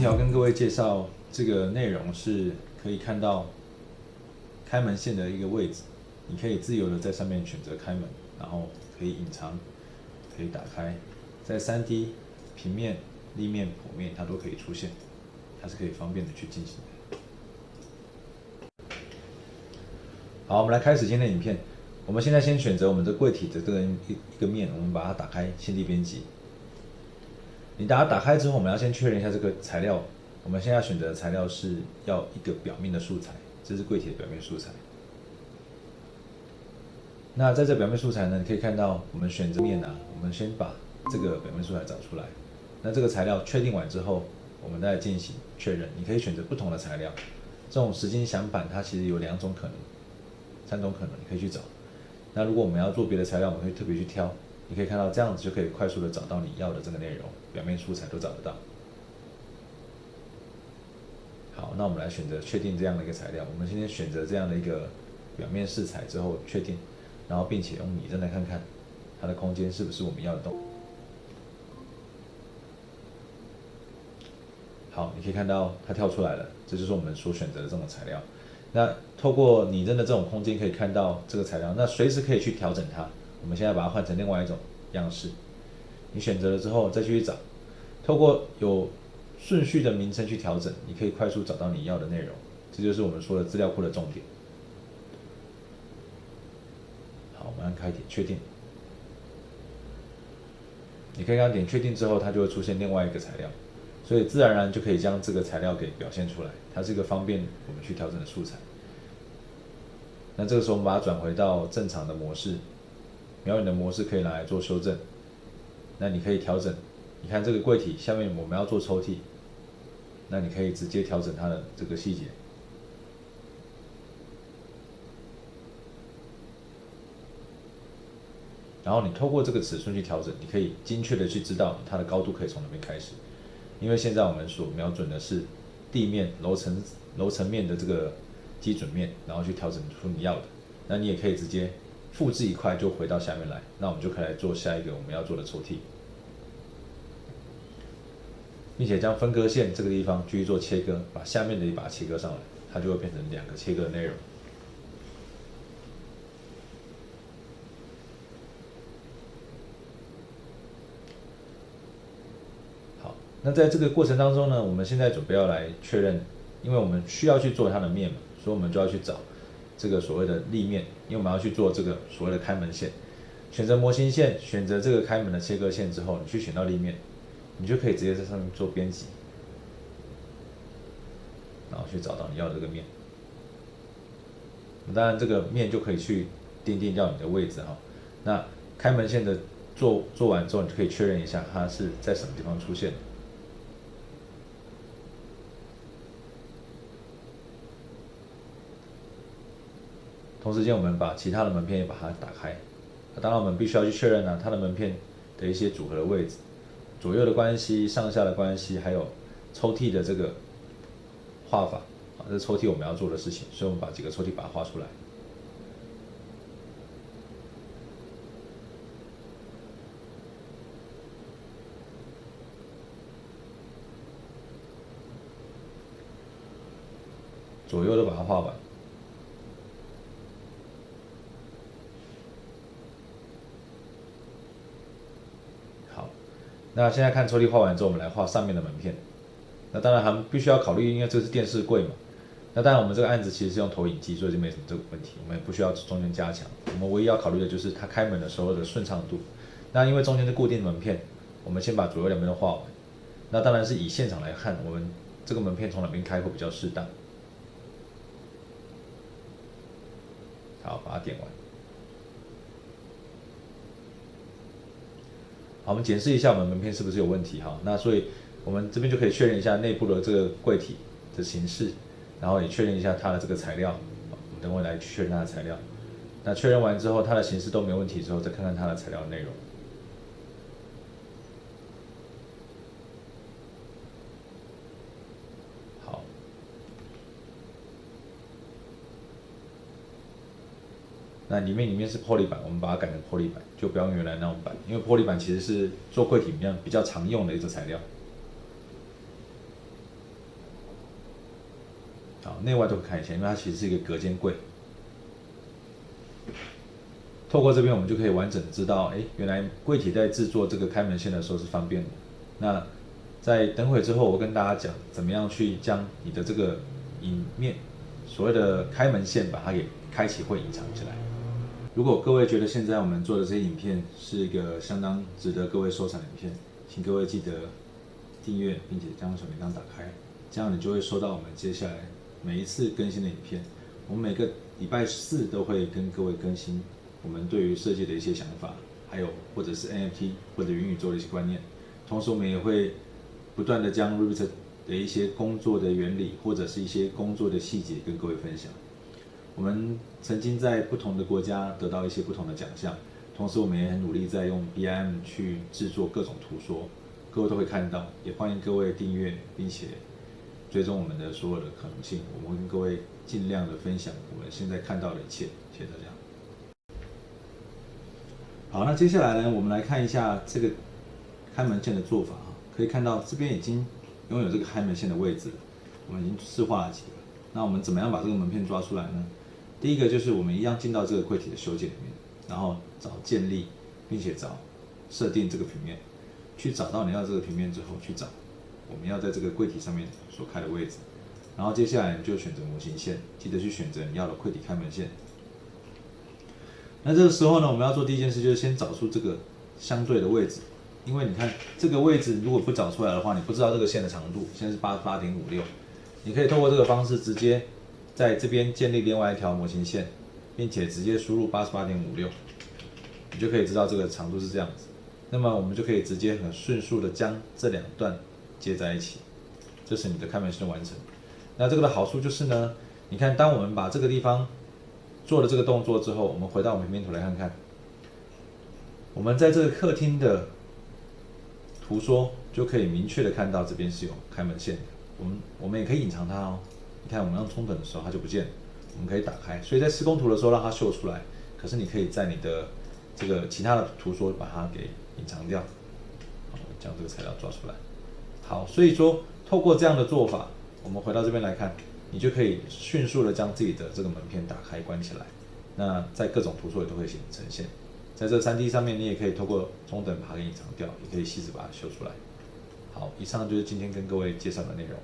题要跟各位介绍这个内容是可以看到开门线的一个位置，你可以自由的在上面选择开门，然后可以隐藏，可以打开，在3D 平面、立面、剖面它都可以出现，它是可以方便的去进行的。好，我们来开始今天的影片。我们现在先选择我们的柜体的这个一个面，我们把它打开，现地编辑。你把它打开之后，我们要先确认一下这个材料。我们现在选择的材料是要一个表面的素材，这是柜体的表面素材。那在这表面素材呢，你可以看到我们选择面啊，我们先把这个表面素材找出来。那这个材料确定完之后，我们再进行确认。你可以选择不同的材料，这种实心响板它其实有2种可能，3种可能，你可以去找。那如果我们要做别的材料，我们会特别去挑。你可以看到这样子就可以快速的找到你要的这个内容，表面素材都找得到。好，那我们来选择确定这样的一个材料。我们今天选择这样的一个表面饰材之后确定，然后并且用拟真来看看它的空间是不是我们要的动。好，你可以看到它跳出来了，这就是我们所选择的这种材料。那透过拟真的这种空间可以看到这个材料，那随时可以去调整它。我们现在把它换成另外一种样式，你选择了之后再继续找，透过有顺序的名称去调整，你可以快速找到你要的内容。这就是我们说的资料库的重点。好，我们按开点确定。你可以按点确定之后，它就会出现另外一个材料，所以自然而然就可以将这个材料给表现出来。它是一个方便我们去调整的素材。那这个时候我们把它转回到正常的模式，瞄准的模式可以拿来做修正。那你可以调整，你看这个柜体下面我们要做抽屉，那你可以直接调整它的这个细节。然后你透过这个尺寸去调整，你可以精确的去知道它的高度可以从哪边开始。因为现在我们所瞄准的是地面楼层面的这个基准面，然后去调整出你要的。那你也可以直接复制一块就回到下面来，那我们就可以来做下一个我们要做的抽屉，并且将分割线这个地方继续做切割，把下面的一把切割上来，它就会变成2个切割的内容。好，那在这个过程当中呢，我们现在准备要来确认，因为我们需要去做它的面嘛，所以我们就要去找这个所谓的立面，因为我们要去做这个所谓的开门线。选择模型线，选择这个开门的切割线之后，你去选到立面，你就可以直接在上面做编辑，然后去找到你要的这个面。当然，这个面就可以去定掉你的位置哈。那开门线的做完之后，你就可以确认一下它是在什么地方出现的。同时间，我们把其他的门片也把它打开。当然，我们必须要去确认它的门片的一些组合的位置、左右的关系、上下的关系，还有抽屉的这个画法。这是抽屉我们要做的事情，所以我们把几个抽屉把它画出来。左右都把它画完。好，那现在看抽屉画完之后，我们来画上面的门片。那当然还必须要考虑，因为这是电视柜嘛。那当然我们这个案子其实是用投影机，所以就没什么这个问题，我们也不需要中间加强。我们唯一要考虑的就是它开门的时候的顺畅度。那因为中间是固定的门片，我们先把左右两边都画完。那当然是以现场来看，我们这个门片从哪边开会比较适当。好，把它点完。好，我们检视一下我们门片是不是有问题哈。那所以我们这边就可以确认一下内部的这个柜体的形式，然后也确认一下它的这个材料。我们等会来确认它的材料。那确认完之后，它的形式都没问题之后，再看看它的材料内容。好，那里面是玻璃板，我们把它改成玻璃板，就不要用原来那种板，因为玻璃板其实是做柜体比较常用的一种材料。好，内外都可以看一下，因为它其实是一个隔间柜。透过这边，我们就可以完整的知道，原来柜体在制作这个开门线的时候是方便的。那在等会之后，我跟大家讲怎么样去将你的这个影面所谓的开门线把它给开启或隐藏起来。如果各位觉得现在我们做的这些影片是一个相当值得各位收藏的影片，请各位记得订阅，并且将小铃铛打开，这样你就会收到我们接下来每一次更新的影片。我们每个礼拜4都会跟各位更新我们对于设计的一些想法，还有或者是 NFT 或者元宇宙的一些观念。同时，我们也会不断的将 Revit 的一些工作的原理或者是一些工作的细节跟各位分享。我们曾经在不同的国家得到一些不同的奖项，同时我们也很努力在用 BIM 去制作各种图说，各位都会看到。也欢迎各位订阅，并且追踪我们的所有的可能性。我们会跟各位尽量的分享我们现在看到的一切。谢谢大家。好，那接下来呢，我们来看一下这个开门线的做法哈。可以看到这边已经拥有这个开门线的位置，我们已经示画了几个。那我们怎么样把这个门片抓出来呢？第一个就是我们一样进到这个柜体的修剪里面，然后找建立，并且找设定这个平面，去找到你要这个平面之后，去找我们要在这个柜体上面所开的位置，然后接下来你就选择模型线，记得去选择你要的柜体开门线。那这个时候呢，我们要做第一件事就是先找出这个相对的位置，因为你看这个位置如果不找出来的话，你不知道这个线的长度，现在是88.56，你可以透过这个方式直接在这边建立另外一条模型线，并且直接输入88.56，你就可以知道这个长度是这样子。那么我们就可以直接很迅速的将这两段接在一起，这是你的开门线完成。那这个的好处就是呢，你看当我们把这个地方做了这个动作之后，我们回到我们平面图来看看，我们在这个客厅的图说就可以明确的看到这边是有开门线的。我们也可以隐藏它哦。你看我们用冲等的时候它就不见了，我们可以打开。所以在施工图的时候让它秀出来，可是你可以在你的这个其他的图说把它给隐藏掉。好，将这个材料抓出来。好，所以说透过这样的做法，我们回到这边来看，你就可以迅速的将自己的这个门片打开关起来。那在各种图说也都会呈现。在这 3D 上面，你也可以透过中等把它给隐藏掉，也可以细致把它修出来。好，以上就是今天跟各位介绍的内容。